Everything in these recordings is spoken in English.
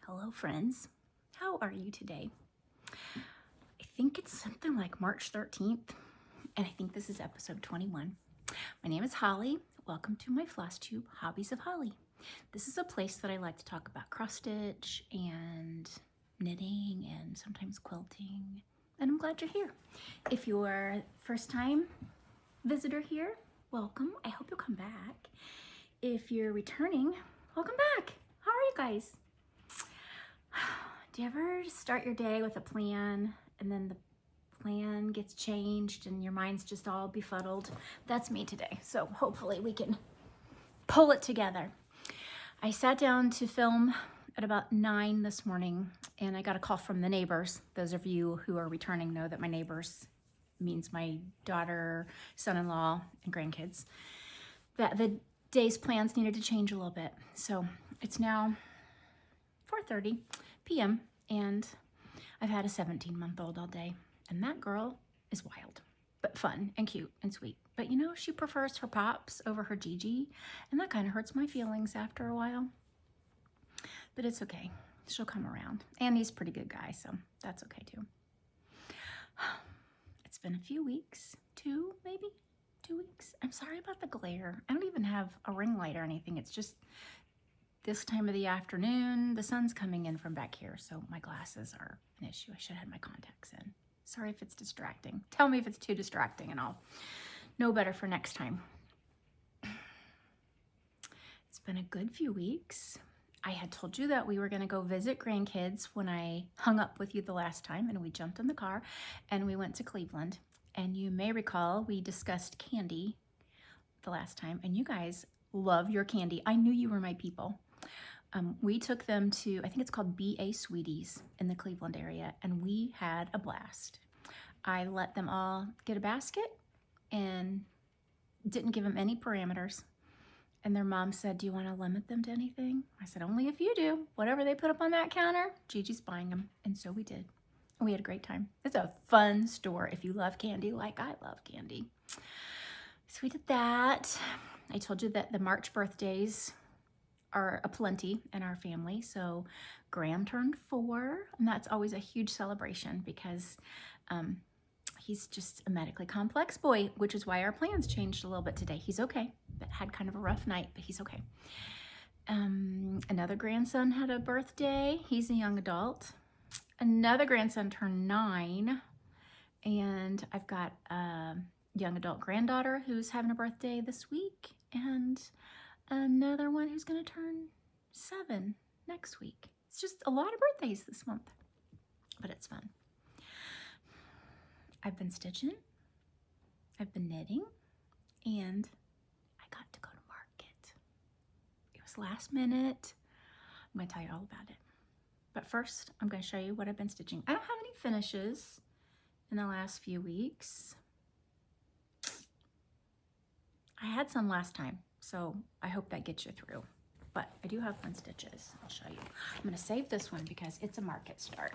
Hello, friends. How are you today? I think it's something like March 13th, and I think this is episode 21. My name is Holly. Welcome to my Flosstube, Hobbies of Holly. This is a place that I like to talk about cross stitch and knitting and sometimes quilting, and I'm glad you're here. If you're first time visitor here, welcome. I hope you'll come back. If you're returning, welcome back. How are you guys? Do you ever start your day with a plan and then the plan gets changed and your mind's just all befuddled? That's me today. So hopefully we can pull it together. I sat down to film at about 9 this morning and I got a call from the neighbors. Those of you who are returning know that my neighbors means my daughter, son-in-law, and grandkids. That the day's plans needed to change a little bit. So it's now 4:30 p.m. and I've had a 17-month-old all day, and that girl is wild, but fun and cute and sweet. But you know, she prefers her pops over her Gigi, and that kind of hurts my feelings after a while. But it's okay. She'll come around. And he's a pretty good guy, so that's okay too. It's been a few weeks, maybe 2 weeks. I'm sorry about the glare. I don't even have a ring light or anything. It's just this time of the afternoon, the sun's coming in from back here, so my glasses are an issue. I should have had my contacts in. Sorry if it's distracting. Tell me if it's too distracting and I'll know better for next time. It's been a good few weeks. I had told you that we were gonna go visit grandkids when I hung up with you the last time, and we jumped in the car and we went to Cleveland. And you may recall we discussed candy the last time, and you guys love your candy. I knew you were my people. We took them to, I think it's called B.A. Sweeties in the Cleveland area, and we had a blast. I let them all get a basket and didn't give them any parameters. And their mom said, do you want to limit them to anything? I said, only if you do. Whatever they put up on that counter, Gigi's buying them. And so we did. And we had a great time. It's a fun store if you love candy like I love candy. So we did that. I told you that the March birthdays are aplenty in our family. So Graham turned 4, and that's always a huge celebration because he's just a medically complex boy, which is why our plans changed a little bit today. He's okay, but had kind of a rough night, but he's okay. Another grandson had a birthday. He's a young adult. Another grandson turned 9, and I've got a young adult granddaughter who's having a birthday this week, and another one who's gonna turn 7 next week. It's just a lot of birthdays this month, but it's fun. I've been stitching, I've been knitting, and I got to go to market. It was last minute. I'm gonna tell you all about it. But first, I'm gonna show you what I've been stitching. I don't have any finishes in the last few weeks. I had some last time, so I hope that gets you through. But I do have fun stitches. I'll show you. I'm gonna save this one because it's a market start.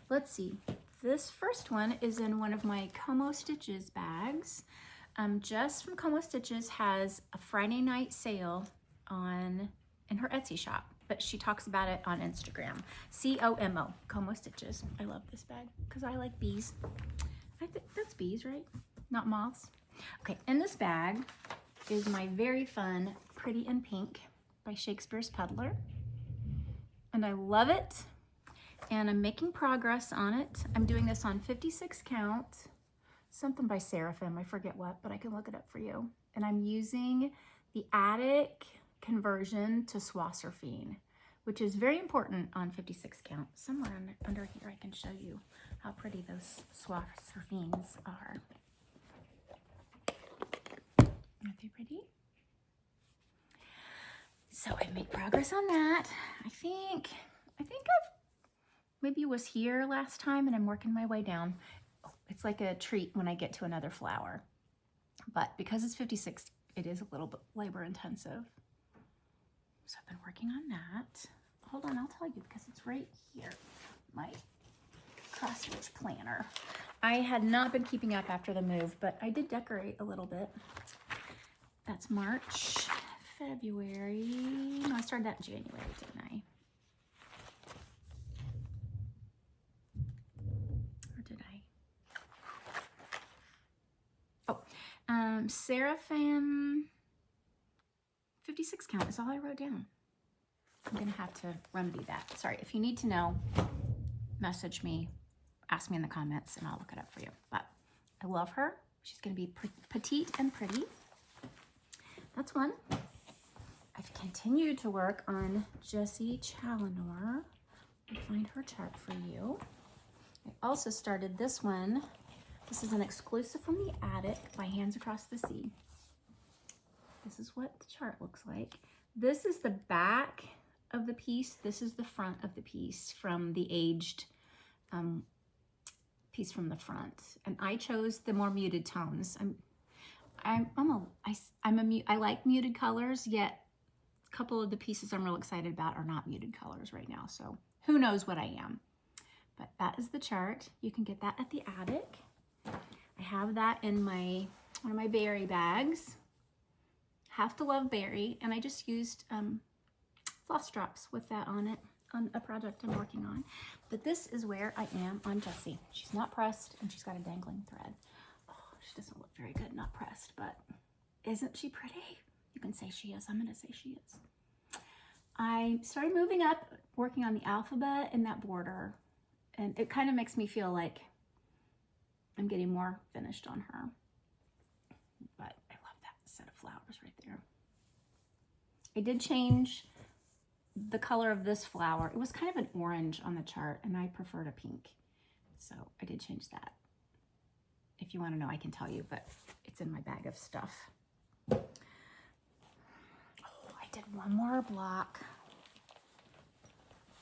Let's see. This first one is in one of my Como Stitches bags. Jess from Como Stitches has a Friday night sale in her Etsy shop, but she talks about it on Instagram. C-O-M-O, Como Stitches. I love this bag because I like bees. I think that's bees, right? Not moths. Okay, in this bag is my very fun Pretty in Pink by Shakespeare's Peddler. And I love it. And I'm making progress on it. I'm doing this on 56 count, something by Seraphim, I forget what, but I can look it up for you. And I'm using the attic conversion to Swasserfine, which is very important on 56 count. Somewhere under here I can show you how pretty those Swasserfines are. Aren't they pretty? So I've made progress on that. I think I've maybe was here last time and I'm working my way down. Oh, it's like a treat when I get to another flower. But because it's 56, it is a little bit labor intensive. So I've been working on that. Hold on, I'll tell you because it's right here. My cross stitch planner. I had not been keeping up after the move, but I did decorate a little bit. That's March, February. No, I started that in January, didn't I? Seraphim 56 count is all I wrote down. I'm gonna have to remedy that. Sorry, if you need to know, message me, ask me in the comments, and I'll look it up for you. But I love her. She's gonna be petite and pretty. That's one. I've continued to work on Jessie Challenor. I'll find her chart for you. I also started this one. This is an exclusive from the attic by Hands Across the Sea. This is what the chart looks like. This is the back of the piece. This is the front of the piece from the aged piece from the front. And I chose the more muted tones. I like muted colors, yet a couple of the pieces I'm real excited about are not muted colors right now. So who knows what I am. But that is the chart. You can get that at the attic. I have that in one of my berry bags. Have to love berry, and I just used floss drops with that on it on a project I'm working on. But this is where I am on Jessie. She's not pressed, and she's got a dangling thread. Oh, she doesn't look very good not pressed, but isn't she pretty? You can say she is. I'm gonna say she is. I started moving up, working on the alphabet in that border, and it kind of makes me feel like I'm getting more finished on her. But I love that set of flowers right there. I did change the color of this flower. It was kind of an orange on the chart, and I preferred a pink. So I did change that. If you want to know, I can tell you, but it's in my bag of stuff. Oh, I did one more block.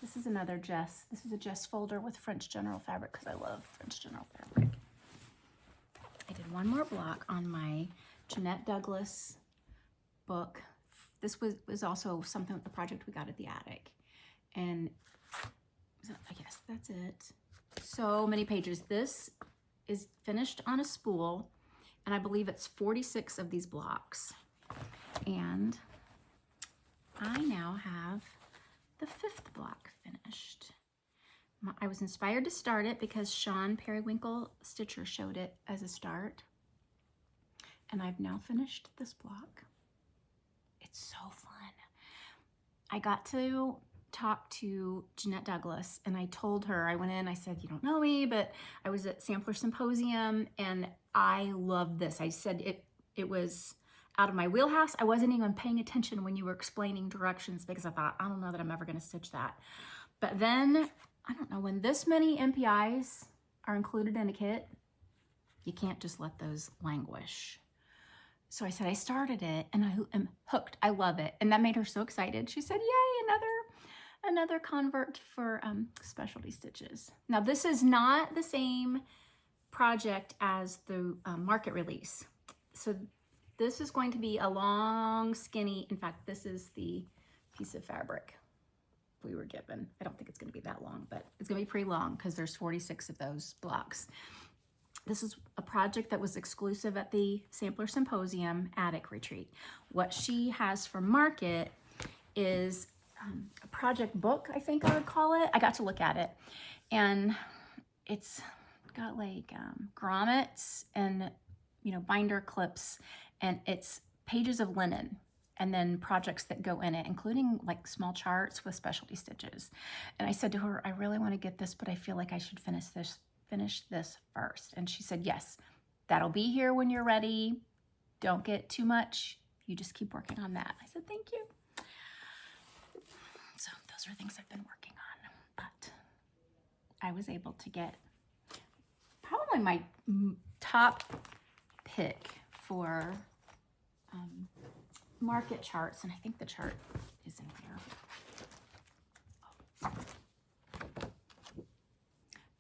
This is another Jess. This is a Jess folder with French General fabric because I love French General fabric. I did one more block on my Jeanette Douglas book. This was also something, a project we got at the attic. And I guess that's it. So many pages. This is finished on a spool, and I believe it's 46 of these blocks. And I now have the 5th block finished. I was inspired to start it because Sean Periwinkle Stitcher showed it as a start. And I've now finished this block. It's so fun. I got to talk to Jeanette Douglas, and I told her, I went in, I said, you don't know me, but I was at Sampler Symposium, and I love this. I said it was out of my wheelhouse. I wasn't even paying attention when you were explaining directions because I thought, I don't know that I'm ever going to stitch that. But then, I don't know, when this many MPIs are included in a kit, you can't just let those languish. So I said, I started it and I am hooked. I love it. And that made her so excited. She said, yay, another convert for specialty stitches. Now this is not the same project as the market release. So this is going to be a long, skinny, in fact, this is the piece of fabric we were given. I don't think it's gonna be that long, but it's gonna be pretty long because there's 46 of those blocks. This is a project that was exclusive at the Sampler Symposium attic retreat. What she has for market is a project book, I think I would call it. I got to look at it, and it's got like grommets and binder clips, and it's pages of linen, and then projects that go in it, including like small charts with specialty stitches. And I said to her, I really want to get this, but I feel like I should finish this first. And she said, yes, that'll be here when you're ready. Don't get too much. You just keep working on that. I said, thank you. So those are things I've been working on, but I was able to get probably my top pick for market charts. And I think the chart is in here.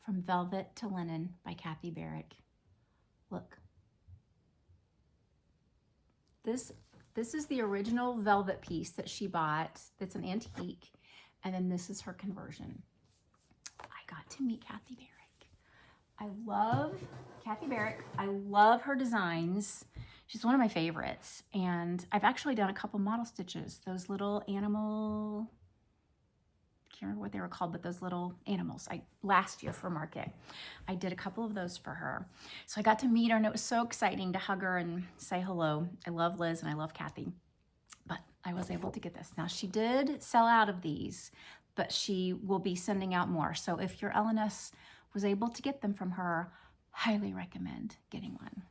From Velvet to Linen by Kathy Barrick. Look. This is the original velvet piece that she bought. That's an antique. And then this is her conversion. I got to meet Kathy Barrick. I love Kathy Barrick. I love her designs. She's one of my favorites. And I've actually done a couple model stitches. Those little animal can't remember what they were called, but those little animals. Last year for market, I did a couple of those for her. So I got to meet her, and it was so exciting to hug her and say hello. I love Liz and I love Kathy, but I was able to get this. Now, she did sell out of these, but she will be sending out more. So if your LNS was able to get them from her, highly recommend getting one.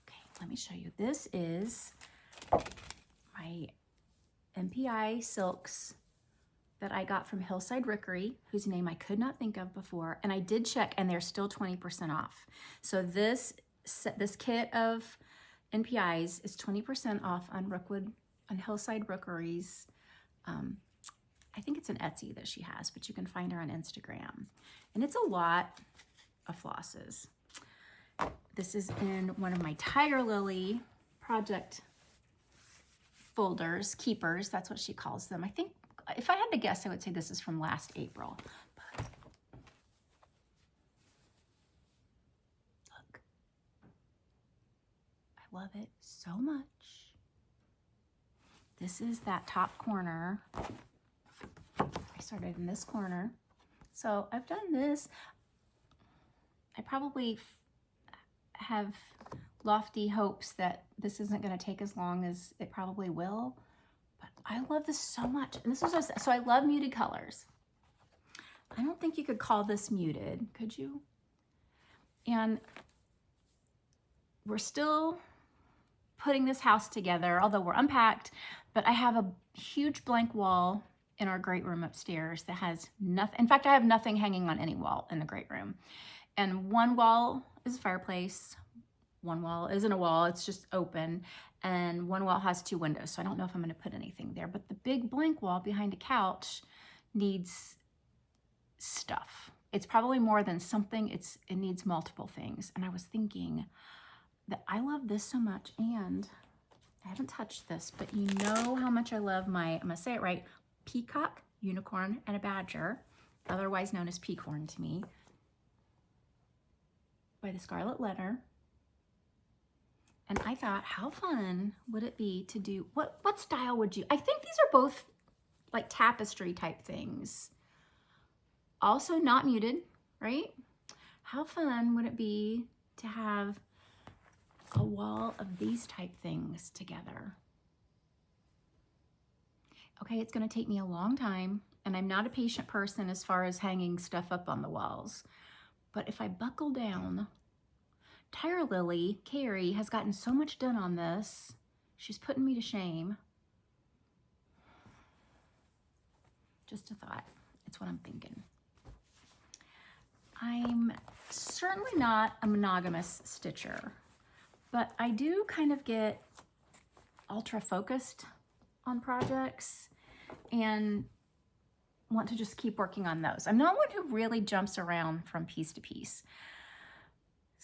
Okay, let me show you. This is my MPI silks that I got from Hillside Rickery, whose name I could not think of before. And I did check, and they're still 20% off. So this kit of NPIs is 20% off on Hillside Rickery's. I think it's an Etsy that she has, but you can find her on Instagram. And it's a lot of flosses. This is in one of my Tiger Lily project folders, keepers, that's what she calls them. I think, if I had to guess, I would say this is from last April. But look, I love it so much. This is that top corner. I started in this corner. So I've done this. I probably have lofty hopes that this isn't going to take as long as it probably will. But I love this so much. And this was so I love muted colors. I don't think you could call this muted, could you? And we're still putting this house together, although we're unpacked, but I have a huge blank wall in our great room upstairs that has nothing. In fact, I have nothing hanging on any wall in the great room. And one wall is a fireplace. One wall isn't a wall, it's just open. And one wall has 2 windows, so I don't know if I'm gonna put anything there. But the big blank wall behind a couch needs stuff. It's probably more than something, it needs multiple things. And I was thinking that I love this so much, and I haven't touched this, but you know how much I love I'm gonna say it right, peacock, unicorn, and a badger, otherwise known as peacorn to me, by the Scarlet Letter. And I thought, how fun would it be to do, what style would you, I think these are both like tapestry type things. Also not muted, right? How fun would it be to have a wall of these type things together? Okay, it's gonna take me a long time, and I'm not a patient person as far as hanging stuff up on the walls. But if I buckle down, Tiger Lily, Carrie, has gotten so much done on this. She's putting me to shame. Just a thought. It's what I'm thinking. I'm certainly not a monogamous stitcher, but I do kind of get ultra focused on projects and want to just keep working on those. I'm not one who really jumps around from piece to piece.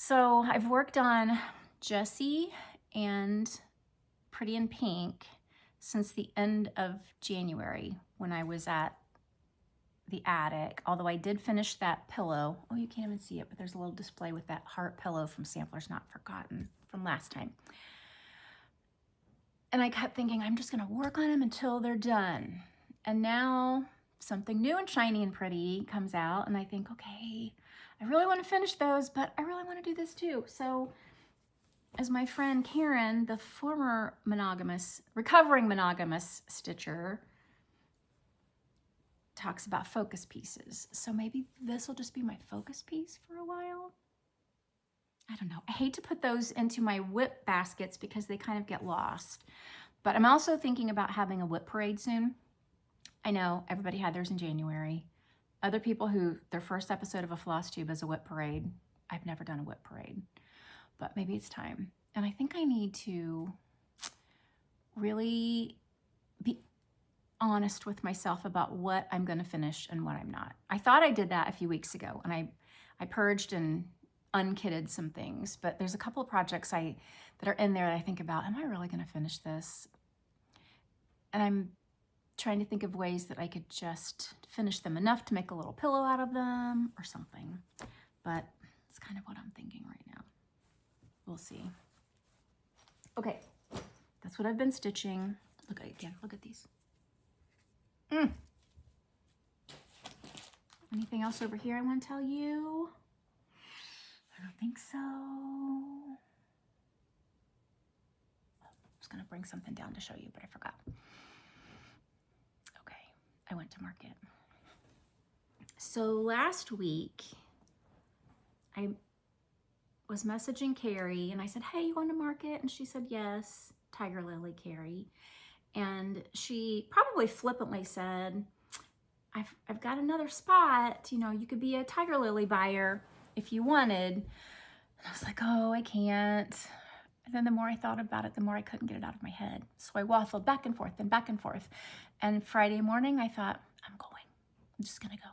So I've worked on Jessie and Pretty in Pink since the end of January when I was at the attic, although I did finish that pillow. Oh, you can't even see it, but there's a little display with that heart pillow from Samplers Not Forgotten from last time. And I kept thinking, I'm just gonna work on them until they're done. And now something new and shiny and pretty comes out, and I think, okay, I really want to finish those, but I really want to do this too. So as my friend Karen, the former recovering monogamous stitcher, talks about focus pieces. So maybe this will just be my focus piece for a while. I don't know. I hate to put those into my whip baskets because they kind of get lost. But I'm also thinking about having a whip parade soon. I know everybody had theirs in January. Other people who their first episode of a Flosstube is a whip parade. I've never done a whip parade, but maybe it's time. And I think I need to really be honest with myself about what I'm going to finish and what I'm not. I thought I did that a few weeks ago, and I purged and unkitted some things, but there's a couple of projects that are in there that I think about, am I really going to finish this? And I'm trying to think of ways that I could just finish them enough to make a little pillow out of them or something. But it's kind of what I'm thinking right now. We'll see. Okay, that's what I've been stitching. Look at these. Anything else over here I want to tell you? I don't think so. I was going to bring something down to show you, but I forgot. Okay, I went to market. So last week, I was messaging Carrie and I said, hey, you going to market? And she said, yes, Tiger Lily Carrie. And she probably flippantly said, I've got another spot, you know, you could be a Tiger Lily buyer if you wanted. And I was like, oh, I can't. And then the more I thought about it, the more I couldn't get it out of my head. So I waffled back and forth and back and forth. And Friday morning, I thought, I'm going. I'm just going to go.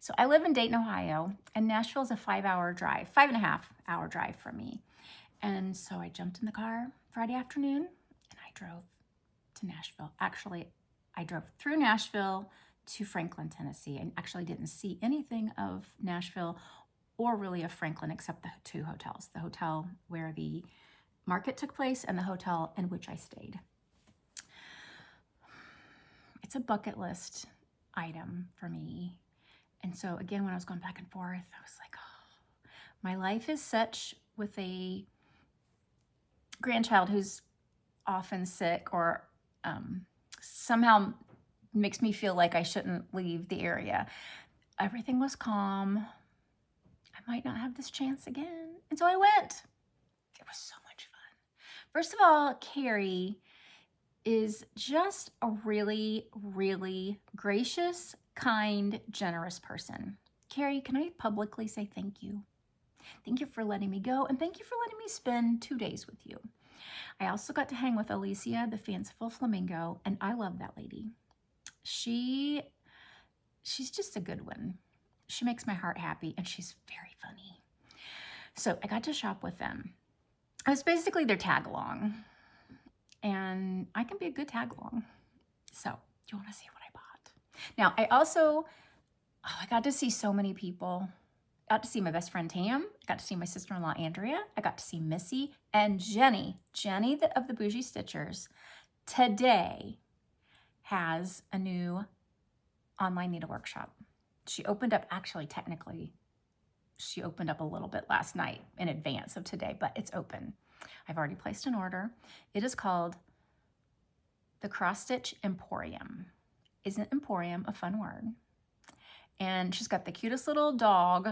So I live in Dayton, Ohio, and Nashville's a 5-hour drive, 5.5-hour drive from me. And so I jumped in the car Friday afternoon and I drove to Nashville. Actually, I drove through Nashville to Franklin, Tennessee, and actually didn't see anything of Nashville or really of Franklin except the 2 hotels, the hotel where the market took place and the hotel in which I stayed. It's a bucket list item for me. And so again, when I was going back and forth, I was like, oh, my life is such with a grandchild who's often sick or somehow makes me feel like I shouldn't leave the area. Everything was calm. I might not have this chance again. And so I went. It was so much fun. First of all, Carrie is just a really, really gracious, kind, generous person. Carrie, can I publicly say thank you? Thank you for letting me go, and thank you for letting me spend 2 days with you. I also got to hang with Alicia, the fanciful flamingo, and I love that lady. She's just a good one. She makes my heart happy, and she's very funny. So I got to shop with them. I was basically their tag along, and I can be a good tag along. So do you want to see what I bought? Now, I got to see so many people. I got to see my best friend Tam. I got to see my sister-in-law Andrea. I got to see Missy and Jenny of the Bougie Stitchers. Today has a new online needlework shop. She opened up, actually, technically, she opened up a little bit last night in advance of today, but it's open. I've already placed an order. It is called the Cross Stitch Emporium. Isn't Emporium a fun word? And she's got the cutest little dog,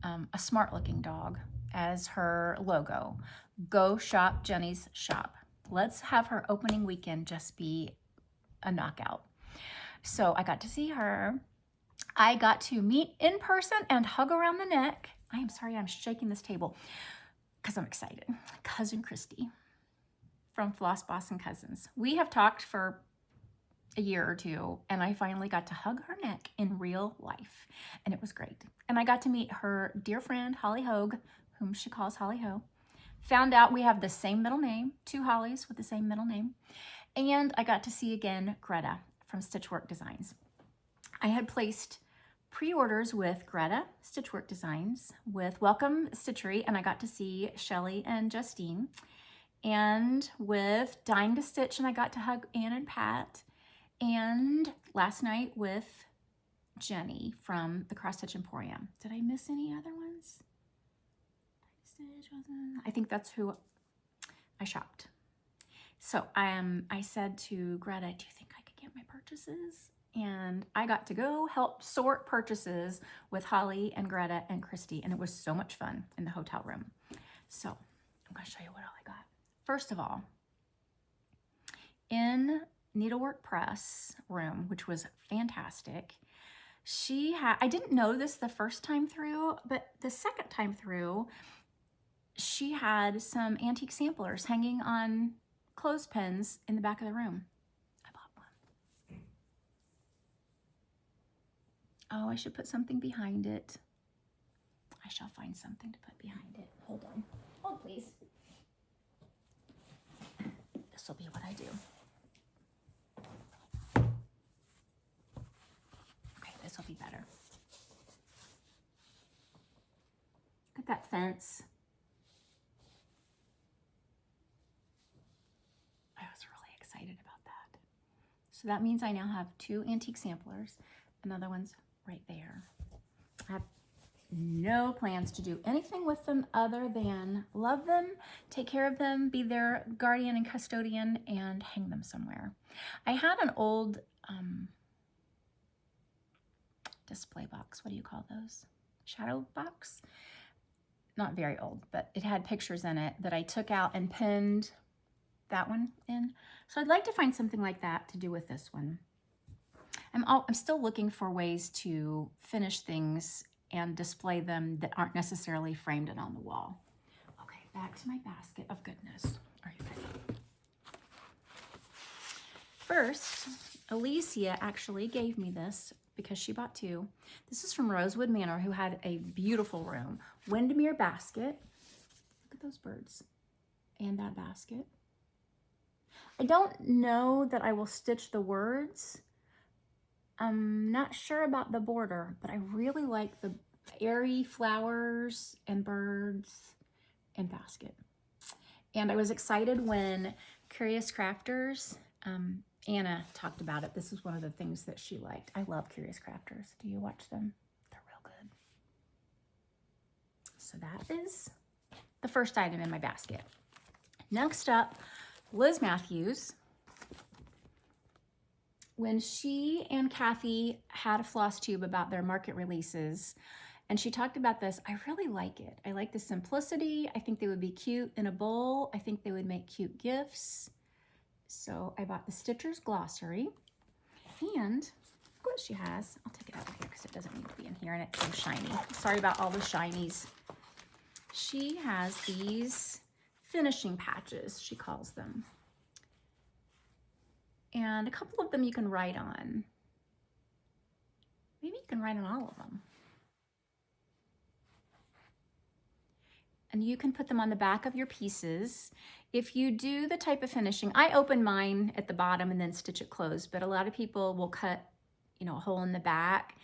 a smart looking dog, as her logo. Go shop Jenny's shop. Let's have her opening weekend just be a knockout. So I got to see her. I got to meet in person and hug around the neck. I am sorry I'm shaking this table because I'm excited. Cousin Christy from Floss Boss and Cousins. We have talked for a year or two, and I finally got to hug her neck in real life, and it was great. And I got to meet her dear friend, Holly Hogue, whom she calls Holly Ho. Found out we have the same middle name, 2 Hollies with the same middle name. And I got to see again Greta from Stitchwork Designs. I had placed pre-orders with Greta Stitchwork Designs, with Welcome Stitchery, and I got to see Shelly and Justine, and with Dying to Stitch, and I got to hug Ann and Pat, and last night with Jenny from the Cross Stitch Emporium. Did I miss any other ones? I think that's who I shopped. So I said to Greta, do you think I could get my purchases? And I got to go help sort purchases with Holly and Greta and Christy, and it was so much fun in the hotel room. So I'm going to show you what all I got. First of all, in Needlework Press room, which was fantastic, I didn't know this the first time through, but the second time through, she had some antique samplers hanging on clothespins in the back of the room. I bought one. Oh, I should put something behind it. I shall find something to put behind it. Hold on. Hold, please. This will be what I do. Okay, this will be better. Look at that fence. I was really excited about that. So that means I now have 2 antique samplers. Another one's right there. I have no plans to do anything with them other than love them, take care of them, be their guardian and custodian, and hang them somewhere. I had an old display box. What do you call those? Shadow box? Not very old, but it had pictures in it that I took out and pinned that one in. So I'd like to find something like that to do with this one. I'm still looking for ways to finish things and display them that aren't necessarily framed and on the wall. Okay, back to my basket of goodness. Are you ready? First, Alicia actually gave me this because she bought two. This is from Rosewood Manor, who had a beautiful room. Windermere basket. Look at those birds. And that basket. I don't know that I will stitch the words. I'm not sure about the border, but I really like the airy flowers and birds and basket. And I was excited when Curious Crafters, Anna talked about it. This is one of the things that she liked. I love Curious Crafters. Do you watch them? They're real good. So that is the first item in my basket. Next up, Liz Matthews. When she and Kathy had a Flosstube about their market releases, and she talked about this, I really like it. I like the simplicity. I think they would be cute in a bowl. I think they would make cute gifts. So I bought the Stitcher's Glossary. And look what she has. I'll take it out of here because it doesn't need to be in here and it's so shiny. Sorry about all the shinies. She has these finishing patches, she calls them. And a couple of them you can write on. Maybe you can write on all of them. And you can put them on the back of your pieces. If you do the type of finishing, I open mine at the bottom and then stitch it closed, but a lot of people will cut, a hole in the back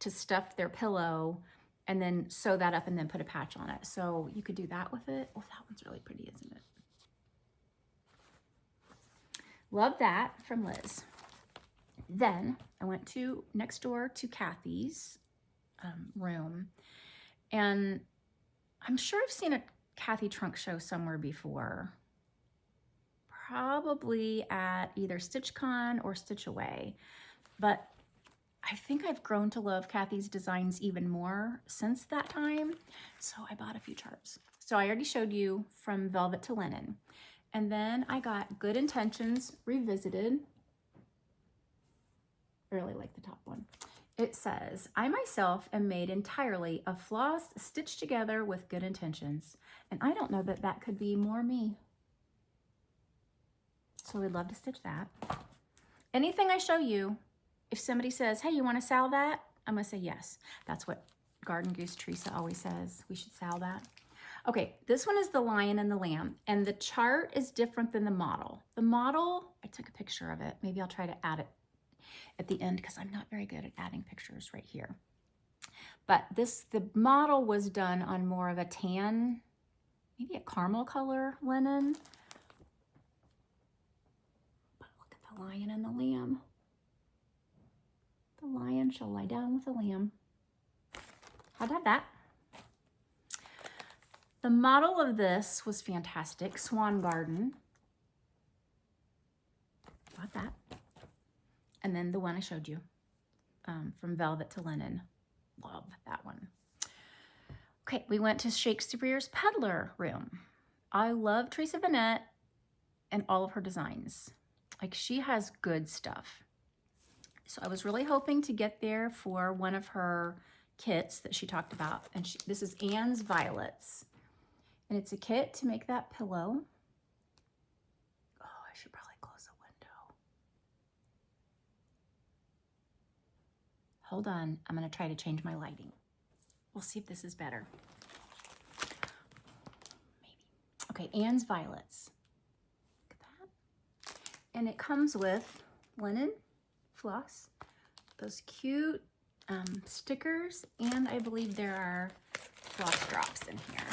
to stuff their pillow and then sew that up and then put a patch on it. So you could do that with it. Oh, that one's really pretty, isn't it? Love that from Liz. Then I went to next door to Kathy's room, and I'm sure I've seen a Kathy trunk show somewhere before, probably at either StitchCon or Stitch Away, but I think I've grown to love Kathy's designs even more since that time, so I bought a few charts. So I already showed you From Velvet to Linen. And then I got Good Intentions Revisited. I really like the top one. It says, I myself am made entirely of floss stitched together with good intentions. And I don't know that that could be more me. So we'd love to stitch that. Anything I show you, if somebody says, hey, you want to sell that? I'm going to say yes. That's what Garden Goose Teresa always says. We should sell that. Okay, this one is the Lion and the Lamb, and the chart is different than the model. The model, I took a picture of it. Maybe I'll try to add it at the end because I'm not very good at adding pictures right here. But the model was done on more of a tan, maybe a caramel color linen. But look at the Lion and the Lamb. The lion shall lie down with the lamb. How'd have that? The model of this was fantastic. Swan Garden. Got that. And then the one I showed you, From Velvet to Linen. Love that one. Okay, we went to Shakespeare's Peddler Room. I love Teresa Vanette and all of her designs. Like, she has good stuff. So I was really hoping to get there for one of her kits that she talked about. And this is Anne's Violets. And it's a kit to make that pillow. Oh, I should probably close the window. Hold on, I'm gonna try to change my lighting. We'll see if this is better. Maybe. Okay, Anne's Violets. Look at that. And it comes with linen, floss, those cute stickers, and I believe there are floss drops in here.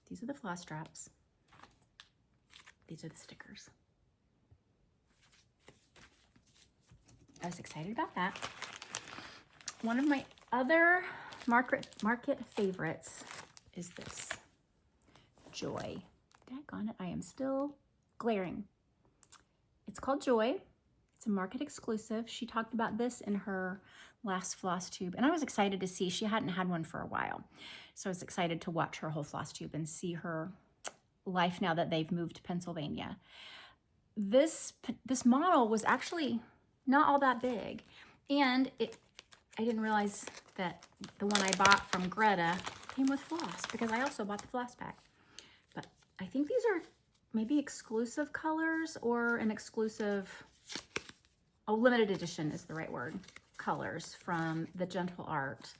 These are the floss drops. These are the stickers. I was excited about that. One of my other market favorites is this Joy. Daggone it, I am still glaring. It's called Joy. It's a market exclusive. She talked about this in her last Flosstube, and I was excited to see. She hadn't had one for a while, so I was excited to watch her whole Flosstube and see her life now that they've moved to Pennsylvania. This model was actually not all that big, and I didn't realize that the one I bought from Greta came with floss, because I also bought the floss pack. But I think these are maybe exclusive colors, or an exclusive, limited edition is the right word, colors from the Gentle Art.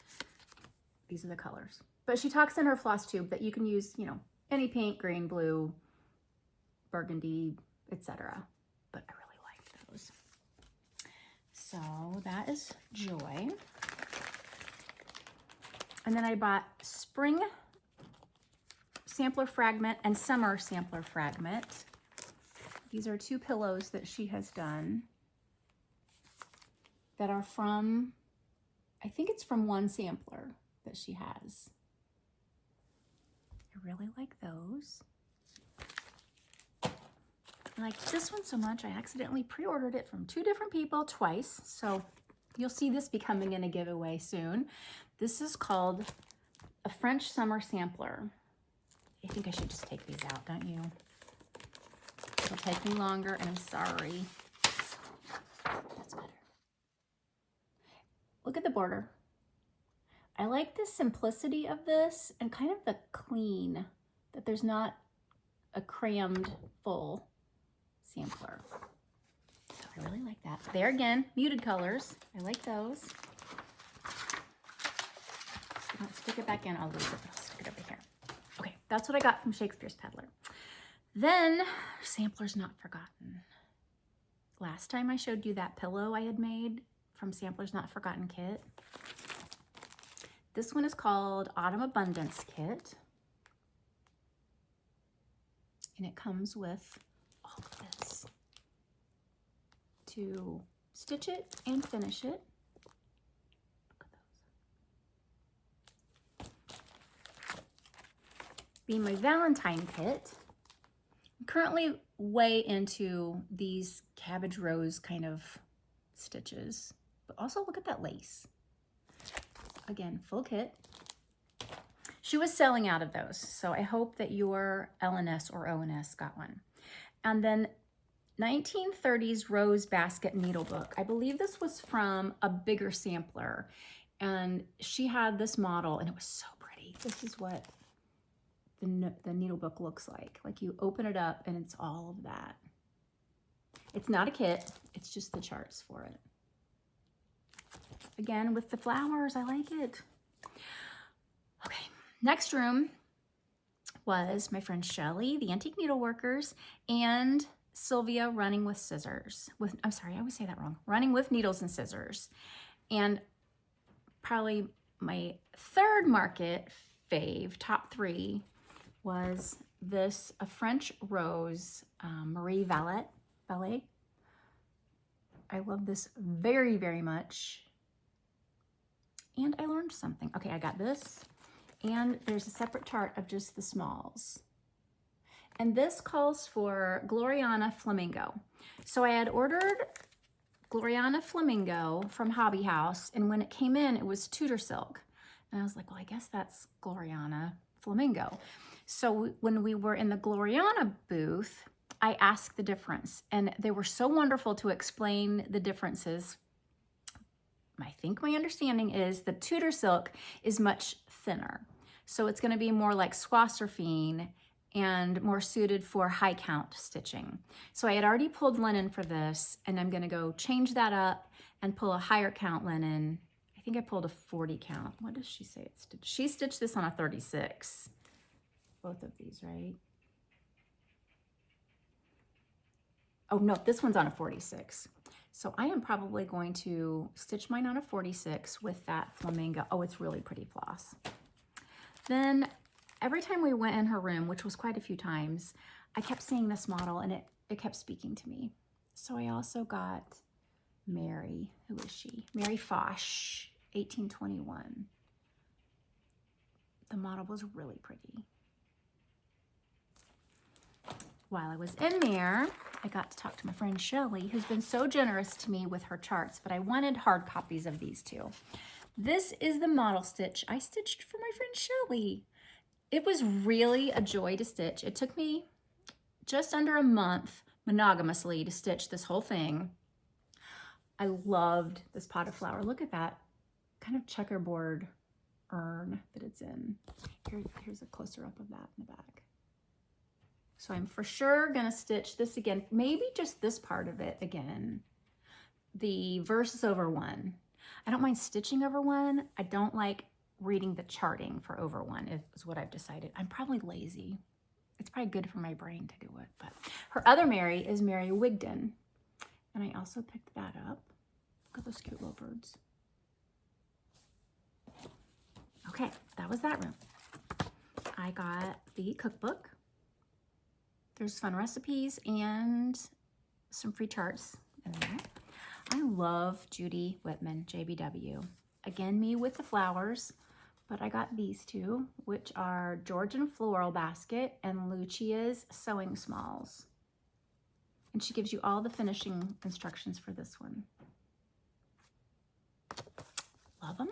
These are the colors. But she talks in her Flosstube that you can use, you know, any pink, green, blue, burgundy, etc. But I really like those. So that is Joy. And then I bought Spring Sampler Fragment and Summer Sampler Fragment. These are 2 pillows that she has done that are from, I think it's from one sampler that she has. I really like those. I like this one so much, I accidentally pre-ordered it from 2 different people twice. So you'll see this be coming in a giveaway soon. This is called a French Summer Sampler. I think I should just take these out, don't you? It'll take me longer, and I'm sorry. That's better. Look at the border. I like the simplicity of this and kind of the clean, that there's not a crammed full sampler. So I really like that. There again, muted colors. I like those. So don't stick it back in. I'll lose it. I'll stick it over here. Okay, that's what I got from Shakespeare's Peddler. Then, Samplers Not Forgotten. Last time I showed you that pillow I had made from Samplers Not Forgotten kit. This one is called Autumn Abundance Kit. And it comes with all of this to stitch it and finish it. Look at those. Being my Valentine kit. I'm currently way into these cabbage rose kind of stitches, but also look at that lace. Again, full kit. She was selling out of those, so I hope that your LNS or ONS got one. And then 1930s Rose Basket Needle Book. I believe this was from a bigger sampler, and she had this model, and it was so pretty. This is what the needle book looks like. Like, you open it up, and it's all of that. It's not a kit, it's just the charts for it. Again, with the flowers, I like it. Okay, next room was my friend Shelly, the Antique Needleworkers, and Sylvia Running with Scissors. I'm sorry, I always say that wrong. Running with Needles and Scissors. And probably my third market fave, top 3, was this, a French Rose, Marie Vallet. I love this very, very much. And I learned something. Okay, I got this, and there's a separate chart of just the smalls. And this calls for Gloriana Flamingo. So I had ordered Gloriana Flamingo from Hobby House, and when it came in, it was Tudor Silk. And I was like, well, I guess that's Gloriana Flamingo. So when we were in the Gloriana booth, I asked the difference, and they were so wonderful to explain the differences. I think my understanding is the Tudor Silk is much thinner. So it's gonna be more like Swassarfine and more suited for high count stitching. So I had already pulled linen for this, and I'm gonna go change that up and pull a higher count linen. I think I pulled a 40 count. What does she say it stitched? She stitched this on a 36. Both of these, right? Oh no, this one's on a 46. So I am probably going to stitch mine on a 46 with that flamingo. Oh, it's really pretty floss. Then every time we went in her room, which was quite a few times, I kept seeing this model, and it kept speaking to me. So I also got Mary. Who is she? Mary Foch, 1821. The model was really pretty. While I was in there, I got to talk to my friend Shelly, who's been so generous to me with her charts, but I wanted hard copies of these too. This is the model stitch I stitched for my friend Shelly. It was really a joy to stitch. It took me just under a month monogamously to stitch this whole thing. I loved this pot of flower. Look at that kind of checkerboard urn that it's in. Here's a closer up of that in the back. So I'm for sure gonna stitch this again, maybe just this part of it again. The verses over one. I don't mind stitching over one. I don't like reading the charting for over one is what I've decided. I'm probably lazy. It's probably good for my brain to do it, but her other Mary is Mary Wigden. And I also picked that up. Look at those cute little birds. Okay, that was that room. I got the cookbook. There's fun recipes and some free charts in there. I love Judy Whitman, JBW. Again, me with the flowers, but I got these two, which are Georgian Floral Basket and Lucia's Sewing Smalls. And she gives you all the finishing instructions for this one. Love them.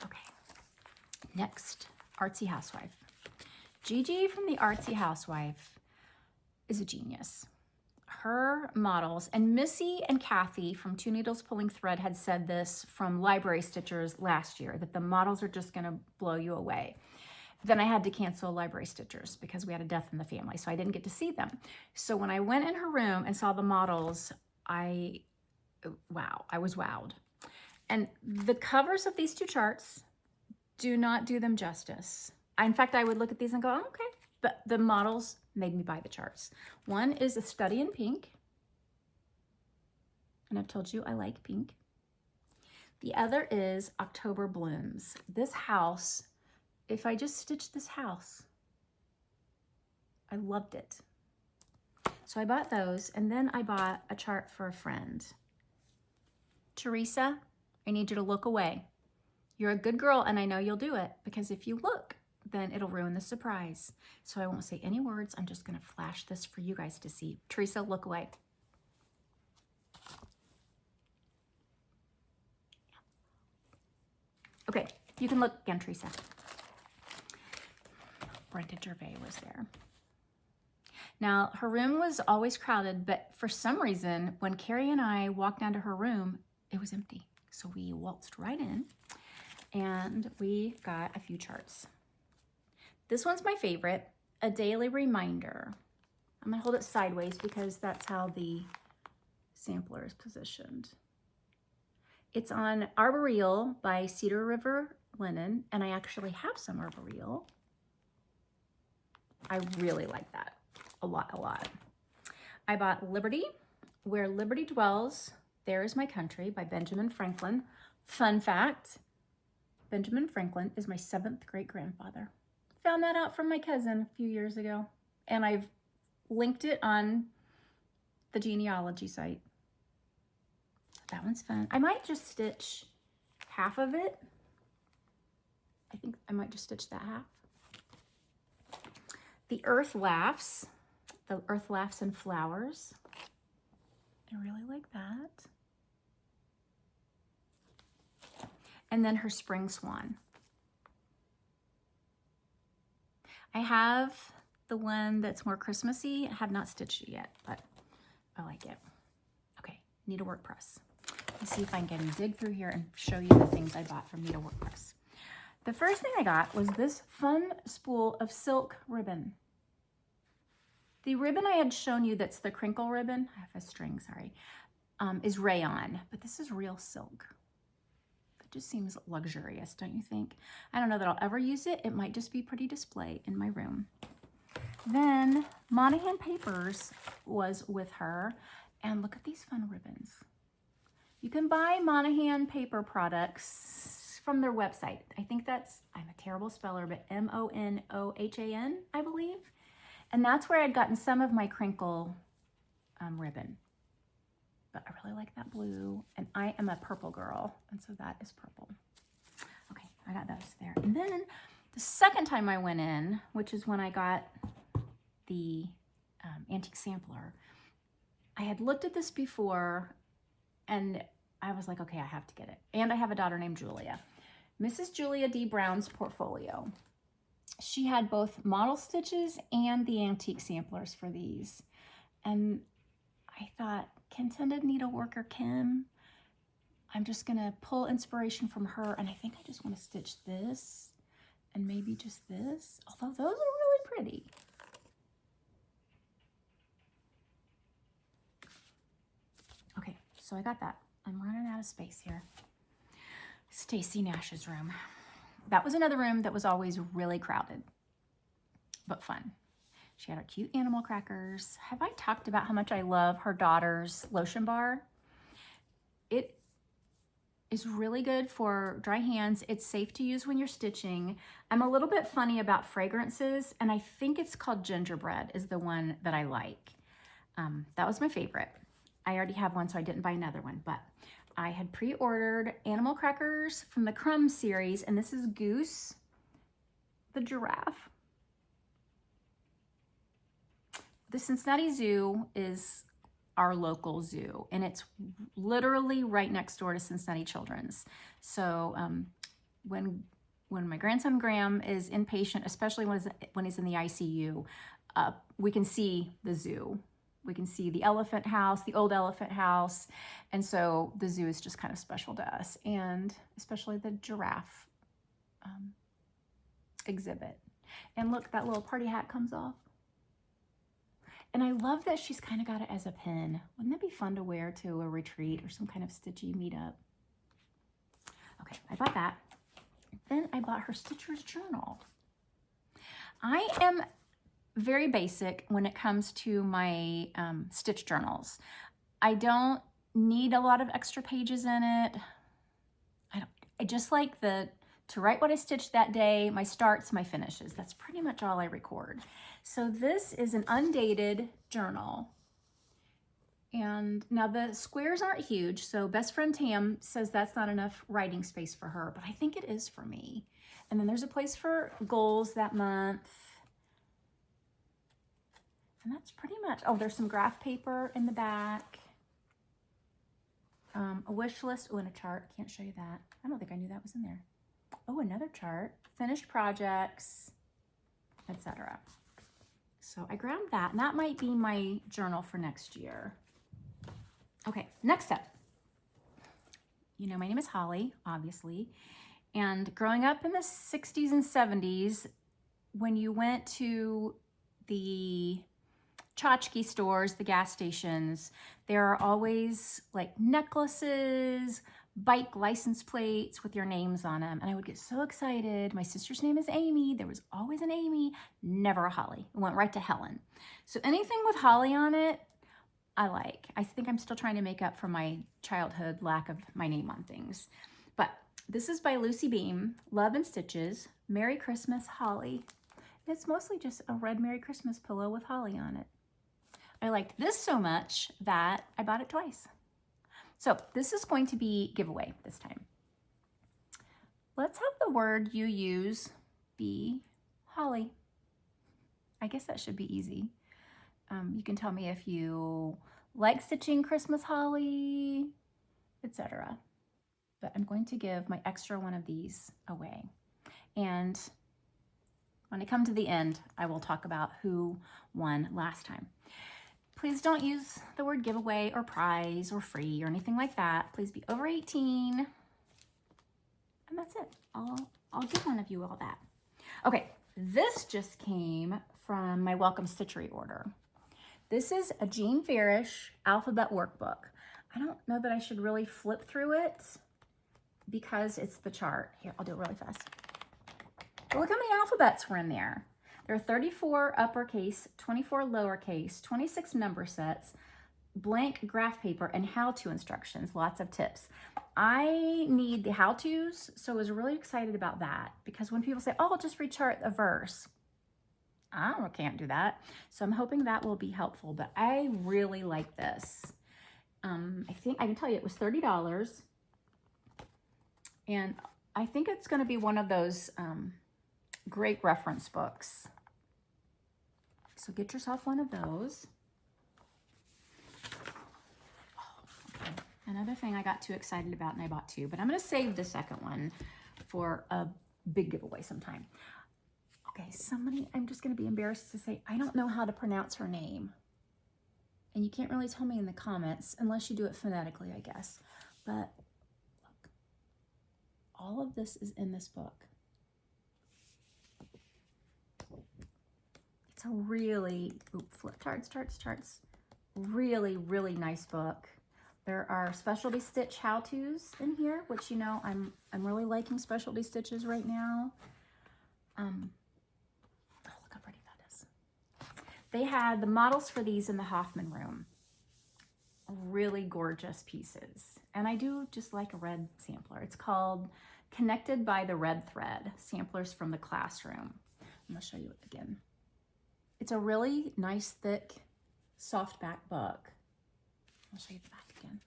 Okay, next, Artsy Housewife. Gigi from the Artsy Housewife is a genius. Her models, and Missy and Kathy from Two Needles Pulling Thread had said this from Library Stitchers last year, that the models are just gonna blow you away. Then I had to cancel Library Stitchers because we had a death in the family, so I didn't get to see them. So when I went in her room and saw the models, I was wowed. And the covers of these two charts do not do them justice. In fact, I would look at these and go, oh, okay. But the models made me buy the charts. One is A Study in Pink. And I've told you I like pink. The other is October Blooms. This house, if I just stitched this house, I loved it. So I bought those, and then I bought a chart for a friend. Teresa, I need you to look away. You're a good girl, and I know you'll do it, because if you look, then it'll ruin the surprise. So I won't say any words. I'm just gonna flash this for you guys to see. Teresa, look away. Okay, you can look again, Teresa. Brenda Gervais was there. Now, her room was always crowded, but for some reason, when Carrie and I walked down to her room, it was empty. So we waltzed right in, and we got a few charts. This one's my favorite, A Daily Reminder. I'm gonna hold it sideways because that's how the sampler is positioned. It's on Arboreal by Cedar River Linen, and I actually have some Arboreal. I really like that, a lot. I bought Liberty, Where Liberty Dwells, There Is My Country by Benjamin Franklin. Fun fact, Benjamin Franklin is my 7th great-grandfather. Found that out from my cousin a few years ago, and I've linked it on the genealogy site. That one's fun. I might just stitch half of it. I think I might just stitch that half. The Earth Laughs and Flowers. I really like that. And then her Spring Swan. I have the one that's more Christmassy. I have not stitched it yet, but I like it. Okay, Needlework Press. Let's see if I can dig through here and show you the things I bought from Needlework Press. The first thing I got was this fun spool of silk ribbon. The ribbon I had shown you that's the crinkle ribbon, I have a string, sorry, is rayon, but this is real silk. It just seems luxurious, don't you think? I don't know that I'll ever use it. It might just be pretty display in my room. Then Monahan Papers was with her, and look at these fun ribbons. You can buy Monahan paper products from their website. I think that's, I'm a terrible speller, but Monohan, I believe. And that's where I'd gotten some of my crinkle ribbon. but I really like that blue, and I am a purple girl, and so that is purple. Okay, I got those there. And then the second time I went in, which is when I got the antique sampler, I had looked at this before, and I was like, okay, I have to get it. And I have a daughter named Julia. Mrs. Julia D. Brown's portfolio. She had both model stitches and the antique samplers for these. And I thought, contented needleworker Kim, I'm just gonna pull inspiration from her, and I think I just want to stitch this and maybe just this, although those are really pretty. Okay, so I got that. I'm running out of space here. Stacy Nash's room. That was another room that was always really crowded, but fun. She had her cute animal crackers. Have I talked about how much I love her daughter's lotion bar? It is really good for dry hands. It's safe to use when you're stitching. I'm a little bit funny about fragrances, and I think it's called Gingerbread is the one that I like. That was my favorite. I already have one, so I didn't buy another one, but I had pre-ordered animal crackers from the Crumb series, and this is Goose, the giraffe. The Cincinnati Zoo is our local zoo, and it's literally right next door to Cincinnati Children's. So when my grandson Graham is inpatient, especially when he's in the ICU, we can see the zoo. We can see the elephant house, the old elephant house. And so the zoo is just kind of special to us, and especially the giraffe exhibit. And look, that little party hat comes off. And I love that she's kind of got it as a pin. Wouldn't that be fun to wear to a retreat or some kind of stitchy meetup? Okay, I bought that. Then I bought her Stitcher's Journal. I am very basic when it comes to my stitch journals. I don't need a lot of extra pages in it. I just like to write what I stitched that day, my starts, my finishes. That's pretty much all I record. So this is an undated journal. And now the squares aren't huge, so best friend Tam says that's not enough writing space for her, but I think it is for me. And then there's a place for goals that month. And that's pretty much, oh, there's some graph paper in the back. A wish list, oh, and a chart. Can't show you that. I don't think I knew that was in there. Oh, another chart, finished projects, etc. So I grabbed that, and that might be my journal for next year. Okay, next up. You know, my name is Holly, obviously. And growing up in the 60s and 70s, when you went to the tchotchke stores, the gas stations, there are always like necklaces, bike license plates with your names on them. And I would get so excited. My sister's name is Amy. There was always an Amy, never a Holly. It went right to Helen. So anything with Holly on it, I like. I think I'm still trying to make up for my childhood lack of my name on things. But this is by Lucy Beam, Love and Stitches, Merry Christmas, Holly. It's mostly just a red Merry Christmas pillow with Holly on it. I liked this so much that I bought it twice. So this is going to be giveaway this time. Let's have the word you use be Holly. I guess that should be easy. You can tell me if you like stitching Christmas holly, etc. But I'm going to give my extra one of these away. And when I come to the end, I will talk about who won last time. Please don't use the word giveaway or prize or free or anything like that. Please be over 18. And that's it. I'll give one of you all that. Okay, this just came from my Welcome Stitchery order. This is a Jean Farish alphabet workbook. I don't know that I should really flip through it because it's the chart. Here, I'll do it really fast. But look how many alphabets were in there. There are 34 uppercase, 24 lowercase, 26 number sets, blank graph paper, and how-to instructions, lots of tips. I need the how-tos, so I was really excited about that because when people say, oh, I'll just rechart a verse, can't do that. So I'm hoping that will be helpful, but I really like this. I think I can tell you it was $30. And I think it's going to be one of those great reference books. So get yourself one of those. Another thing I got too excited about and I bought two, but I'm going to save the second one for a big giveaway sometime. Okay, somebody, I'm just going to be embarrassed to say, I don't know how to pronounce her name. And you can't really tell me in the comments unless you do it phonetically, I guess. But look, all of this is in this book. It's a really, flip charts. Really, really nice book. There are specialty stitch how-tos in here, which, you know, I'm really liking specialty stitches right now. Oh, look how pretty that is. They had the models for these in the Hoffman room. Really gorgeous pieces. And I do just like a red sampler. It's called Connected by the Red Thread, Samplers from the Classroom. I'm gonna show you it again. It's a really nice, thick, soft back book. I'll show you the back again.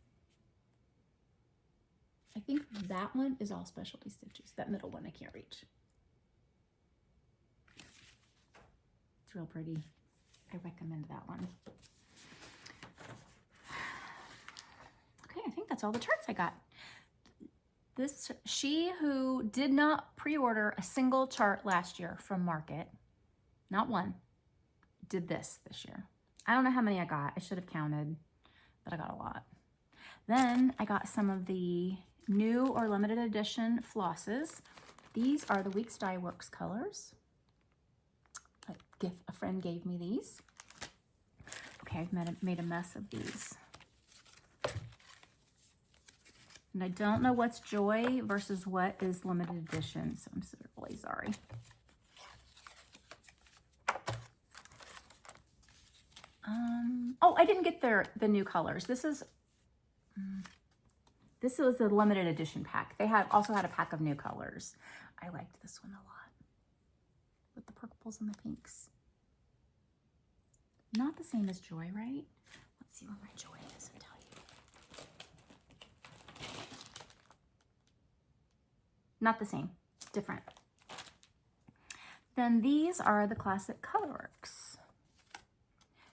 I think that one is all specialty stitches. That middle one I can't reach. It's real pretty. I recommend that one. Okay, I think that's all the charts I got. She who did not pre-order a single chart last year from Market, not one, did this year. I don't know how many I got. I should have counted, but I got a lot. Then I got some of the new or limited edition flosses. These are the Weeks Dye Works colors. A friend gave me these. Okay, I've made a mess of these. And I don't know what's Joy versus what is limited edition, so I'm really sorry. Oh, I didn't get the new colors. This was a limited edition pack. They also had a pack of new colors. I liked this one a lot with the purples and the pinks. Not the same as Joy, right? Let's see what my Joy is and tell you. Not the same, different. Then these are the classic Colorworks.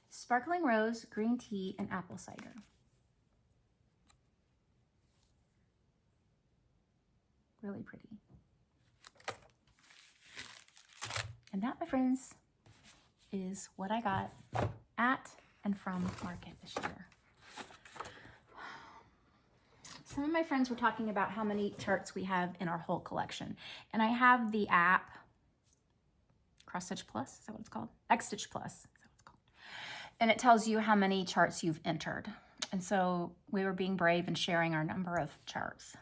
Sparkling Rose, Green Tea, and Apple Cider. Really pretty. And that, my friends, is what I got at and from Market this year. Some of my friends were talking about how many charts we have in our whole collection. And I have the app, Cross Stitch Plus, is that what it's called? X Stitch Plus, is that what it's called? And it tells you how many charts you've entered. And so we were being brave and sharing our number of charts.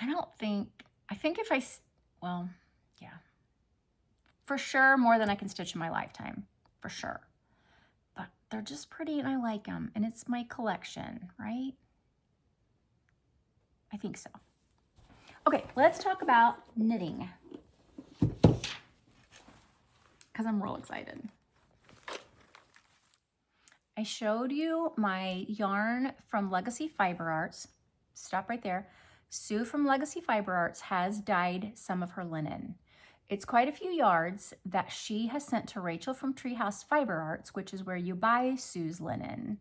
I think if well, yeah. For sure, more than I can stitch in my lifetime, for sure. But they're just pretty and I like them. And it's my collection, right? I think so. Okay, let's talk about knitting. Because I'm real excited. I showed you my yarn from Legacy Fiber Arts. Stop right there. Sue from Legacy Fiber Arts has dyed some of her linen. It's quite a few yards that she has sent to Rachel from Treehouse Fiber Arts, which is where you buy Sue's linen.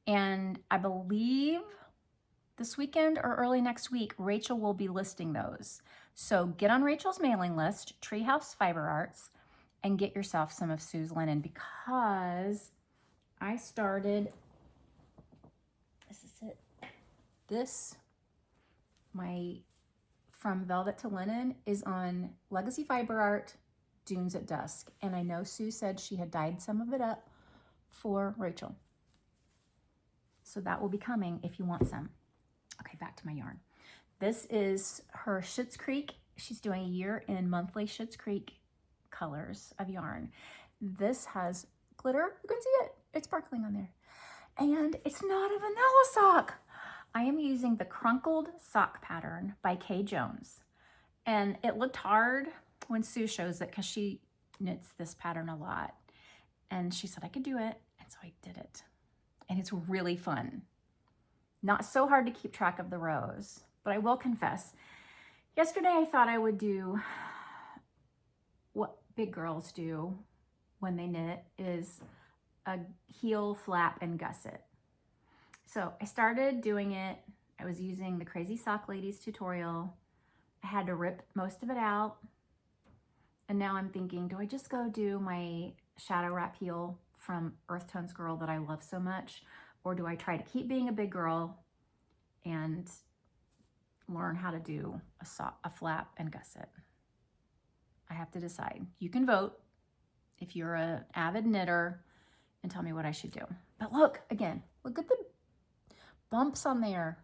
And I believe this weekend or early next week, Rachel will be listing those. So get on Rachel's mailing list, Treehouse Fiber Arts, and get yourself some of Sue's linen because I started, this is it, my From Velvet to Linen is on Legacy Fiber Art, Dunes at Dusk. And I know Sue said she had dyed some of it up for Rachel. So that will be coming if you want some. Okay, back to my yarn. This is her Schitt's Creek. She's doing a year in monthly Schitt's Creek colors of yarn. This has glitter. You can see it. It's sparkling on there. And it's not a vanilla sock. I am using the Crunkled Sock pattern by Kay Jones. And it looked hard when Sue shows it because she knits this pattern a lot. And she said I could do it. And so I did it. And it's really fun. Not so hard to keep track of the rows, but I will confess, yesterday I thought I would do what big girls do when they knit, is a heel, flap, and gusset. So I started doing it. I was using the Crazy Sock Ladies tutorial. I had to rip most of it out. And now I'm thinking, do I just go do my shadow wrap heel from Earth Tones Girl that I love so much? Or do I try to keep being a big girl and learn how to do a flap and gusset? I have to decide. You can vote if you're an avid knitter and tell me what I should do. But look, again, look at the bumps on there.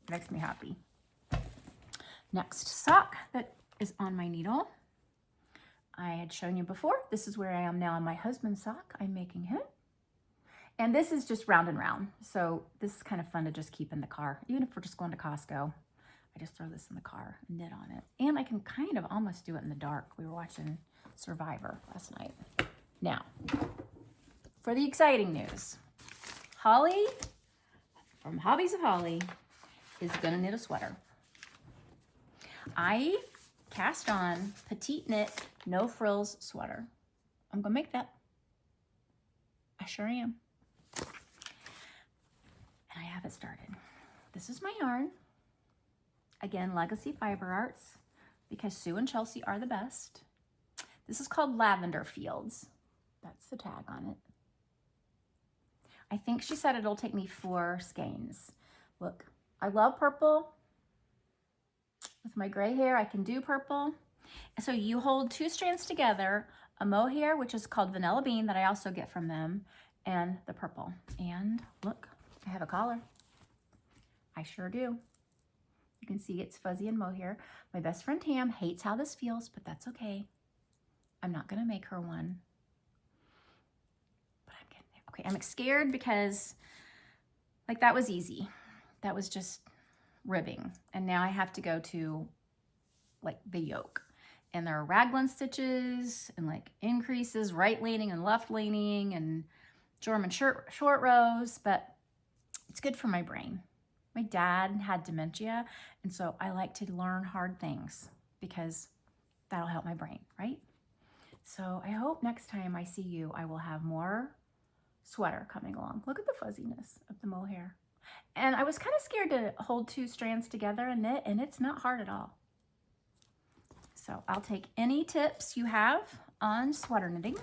It makes me happy. Next sock that is on my needle. I had shown you before. This is where I am now on my husband's sock. I'm making him. And this is just round and round. So this is kind of fun to just keep in the car. Even if we're just going to Costco, I just throw this in the car and knit on it. And I can kind of almost do it in the dark. We were watching Survivor last night. Now, for the exciting news. Holly, from Hobbies of Holly, is gonna knit a sweater. I cast on petite knit, no frills sweater. I'm gonna make that. I sure am. And I have it started. This is my yarn. Again, Legacy Fiber Arts, because Sue and Chelsea are the best. This is called Lavender Fields. That's the tag on it. I think she said it'll take me 4 skeins. Look, I love purple. With my gray hair, I can do purple. So you hold 2 strands together, a mohair, which is called Vanilla Bean, that I also get from them, and the purple. And look, I have a collar. I sure do. You can see it's fuzzy and mohair. My best friend Tam hates how this feels, but that's okay. I'm not gonna make her one. But I'm getting there. Okay, I'm scared because like that was easy. That was just ribbing. And now I have to go to like the yoke. And there are raglan stitches and like increases, right leaning and left leaning and German short rows, but it's good for my brain. My dad had dementia, and so I like to learn hard things because that'll help my brain, right? So I hope next time I see you, I will have more sweater coming along. Look at the fuzziness of the mohair. And I was kind of scared to hold 2 strands together and knit, and it's not hard at all. So I'll take any tips you have on sweater knitting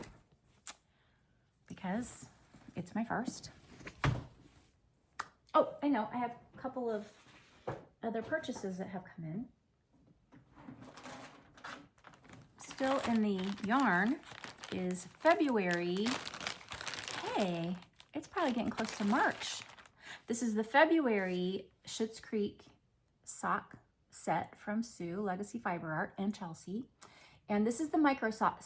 because it's my first. Oh, I know, I have a couple of other purchases that have come in. Still in the yarn is February. Hey, it's probably getting close to March. This is the February Schitt's Creek sock set from Sue, Legacy Fiber Art, and Chelsea. And this is the micro sock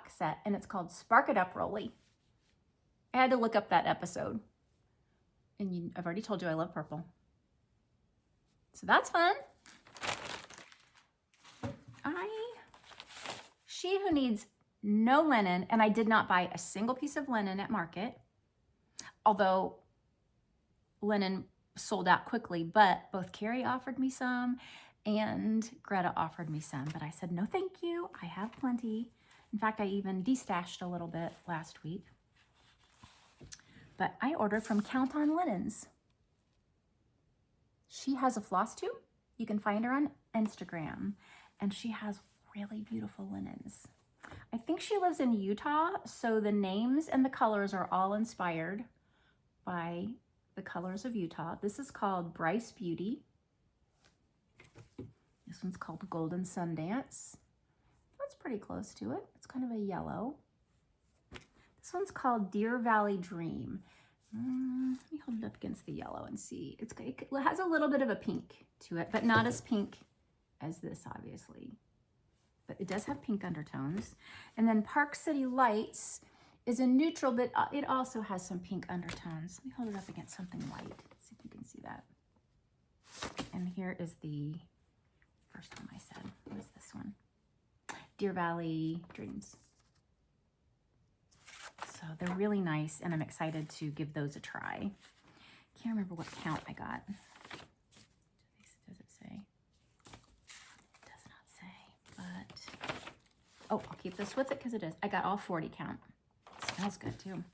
set, and it's called Spark It Up Rolly. I had to look up that episode. And I've already told you I love purple. So that's fun. She who needs no linen, and I did not buy a single piece of linen at market, although linen sold out quickly, but both Carrie offered me some and Greta offered me some, but I said, no, thank you. I have plenty. In fact, I even destashed a little bit last week. But I ordered from Count on Linens. She has a Flosstube. You can find her on Instagram, and she has really beautiful linens. I think she lives in Utah, so the names and the colors are all inspired by the colors of Utah. This is called Bryce Beauty. This one's called Golden Sundance. That's pretty close to it. It's kind of a yellow. This one's called Deer Valley Dream. Let me hold it up against the yellow and see. It has a little bit of a pink to it, but not as pink as this, obviously. But it does have pink undertones. And then Park City Lights is a neutral, but it also has some pink undertones. Let me hold it up against something white. See if you can see that. And here is the first one I said. What is this one? Deer Valley Dreams. So they're really nice, and I'm excited to give those a try. Can't remember what count I got. Does it say? It does not say, but... Oh, I'll keep this with it because it is. I got all 40 count. It smells good too.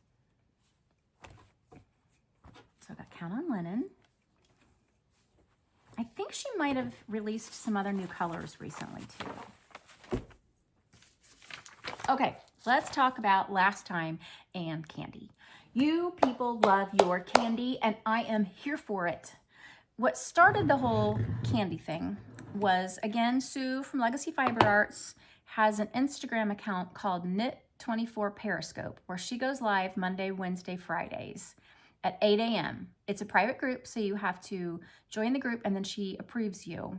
So I got Count on Linen. I think she might have released some other new colors recently too. Okay, let's talk about last time and candy. You people love your candy, and I am here for it. What started the whole candy thing was, again, Sue from Legacy Fiber Arts has an Instagram account called Knit24 Periscope, where she goes live Monday, Wednesday, Fridays at 8 a.m. It's a private group, so you have to join the group, and then she approves you.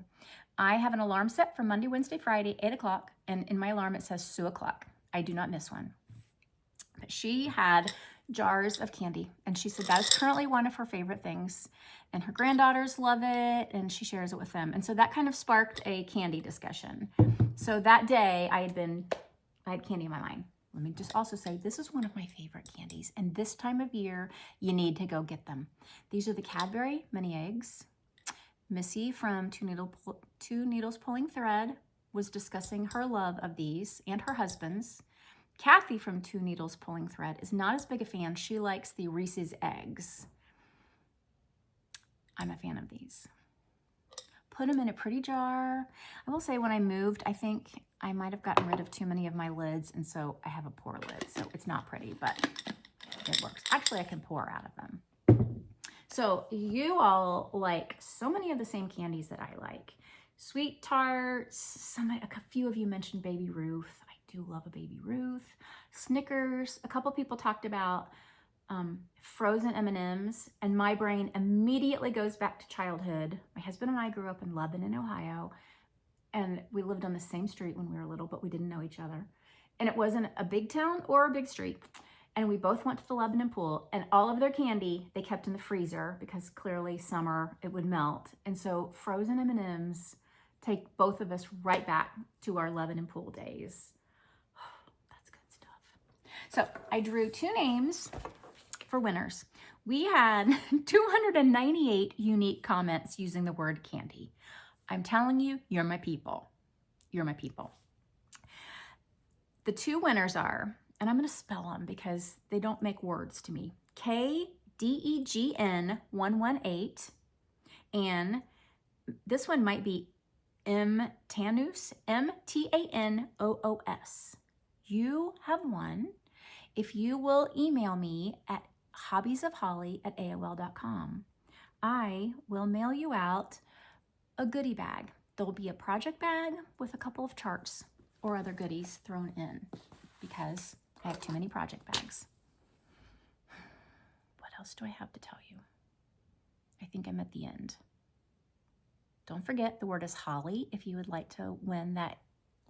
I have an alarm set for Monday, Wednesday, Friday, 8 o'clock, and in my alarm it says Sue o'clock. I do not miss one. But she had jars of candy, and she said that is currently one of her favorite things, and her granddaughters love it, and she shares it with them. And so that kind of sparked a candy discussion. So that day I had candy in my mind. Let me just also say, this is one of my favorite candies, and this time of year you need to go get them. These are the Cadbury Mini Eggs. Missy from Two Needles Pulling Thread was discussing her love of these, and her husband's. Kathy from Two Needles Pulling Thread is not as big a fan. She likes the Reese's Eggs. I'm a fan of these. Put them in a pretty jar. I will say, when I moved, I think I might have gotten rid of too many of my lids, and so I have a pour lid. So it's not pretty, but it works. Actually, I can pour out of them. So you all like so many of the same candies that I like. Sweet tarts. A few of you mentioned Baby Ruth. I do love a Baby Ruth. Snickers. A couple people talked about frozen M&Ms, and my brain immediately goes back to childhood. My husband and I grew up in Lebanon, Ohio, and we lived on the same street when we were little, but we didn't know each other. And it wasn't a big town or a big street. And we both went to the Lebanon pool, and all of their candy they kept in the freezer because clearly summer it would melt. And so frozen M&Ms take both of us right back to our Lebanon pool days. That's good stuff. So I drew two names for winners. We had 298 unique comments using the word candy. I'm telling you, you're my people. You're my people. The two winners are, and I'm going to spell them because they don't make words to me, KDEGN 118, and this one might be Mtanous, MTANOOS. You have won if you will email me at hobbiesofholly@aol.com. I will mail you out a goodie bag. There'll be a project bag with a couple of charts or other goodies thrown in because I have too many project bags. What else do I have to tell you? I think I'm at the end. Don't forget, the word is Holly if you would like to win that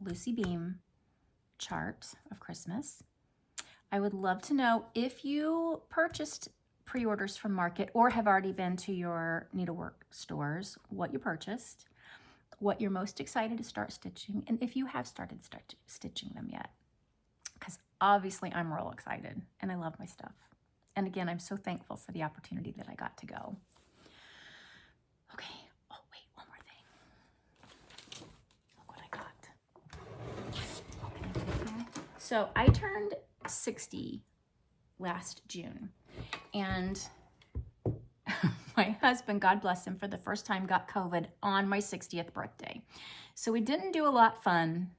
Lucy Beam chart of Christmas. I would love to know if you purchased pre-orders from Market or have already been to your needlework stores, what you purchased, what you're most excited to start stitching, and if you have started stitching them yet. Because obviously I'm real excited and I love my stuff. And again, I'm so thankful for the opportunity that I got to go. Okay. Oh, wait, one more thing. Look what I got. So I turned 60 last June, and my husband, God bless him, for the first time got COVID on my 60th birthday. So we didn't do a lot fun.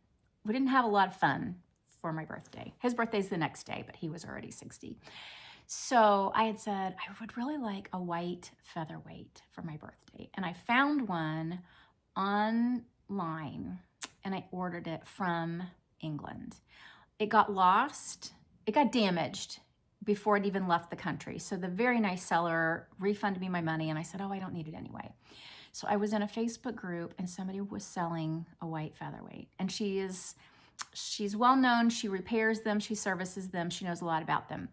We didn't have a lot of fun for my birthday. His birthday's the next day, but he was already 60. So I had said, I would really like a white featherweight for my birthday. And I found one online, and I ordered it from England. It got lost. It got damaged before it even left the country. So the very nice seller refunded me my money, and I said, oh, I don't need it anyway. So I was in a Facebook group, and somebody was selling a white featherweight, and she's well known. She repairs them, she services them, she knows a lot about them.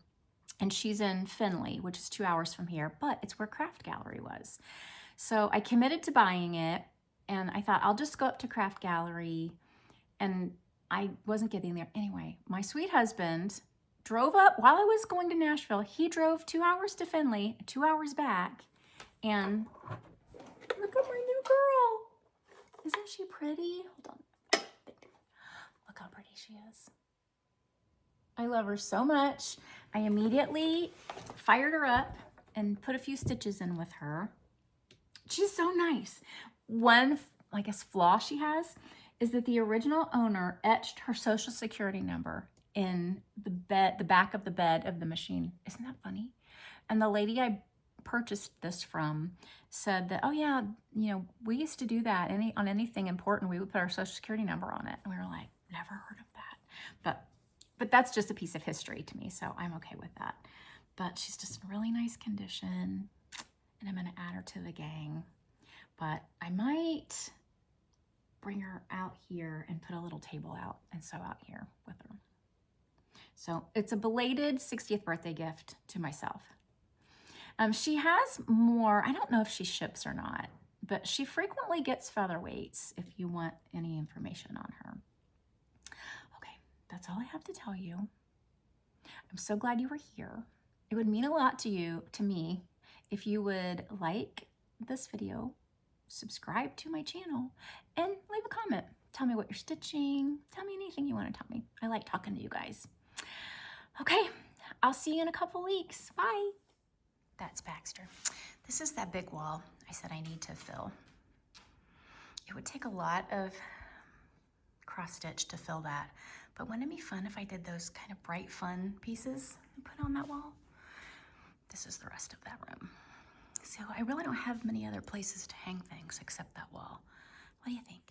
And she's in Findlay, which is 2 hours from here, but it's where Craft Gallery was. So I committed to buying it, and I thought I'll just go up to Craft Gallery, and I wasn't getting there. Anyway, my sweet husband drove up while I was going to Nashville. He drove 2 hours to Findlay, 2 hours back, and look at my new girl. Isn't she pretty? Hold on. Look how pretty she is. I love her so much. I immediately fired her up and put a few stitches in with her. She's so nice. One, I guess, flaw she has is that the original owner etched her social security number in the back of the bed of the machine. Isn't that funny? And the lady I purchased this from said that, oh yeah, you know, we used to do that. On anything important, we would put our social security number on it. And we were like, never heard of that. But that's just a piece of history to me, so I'm okay with that. But she's just in really nice condition, and I'm gonna add her to the gang. But I might bring her out here and put a little table out and sew out here with her. So it's a belated 60th birthday gift to myself. She has more, I don't know if she ships or not, but she frequently gets featherweights if you want any information on her. Okay, that's all I have to tell you. I'm so glad you were here. It would mean a lot to me, if you would like this video, subscribe to my channel, and leave a comment. Tell me what you're stitching. Tell me anything you want to tell me. I like talking to you guys. Okay, I'll see you in a couple weeks. Bye. That's Baxter. This is that big wall I said I need to fill. It would take a lot of cross stitch to fill that, but wouldn't it be fun if I did those kind of bright fun pieces and put on that wall? This is the rest of that room. So I really don't have many other places to hang things except that wall. What do you think?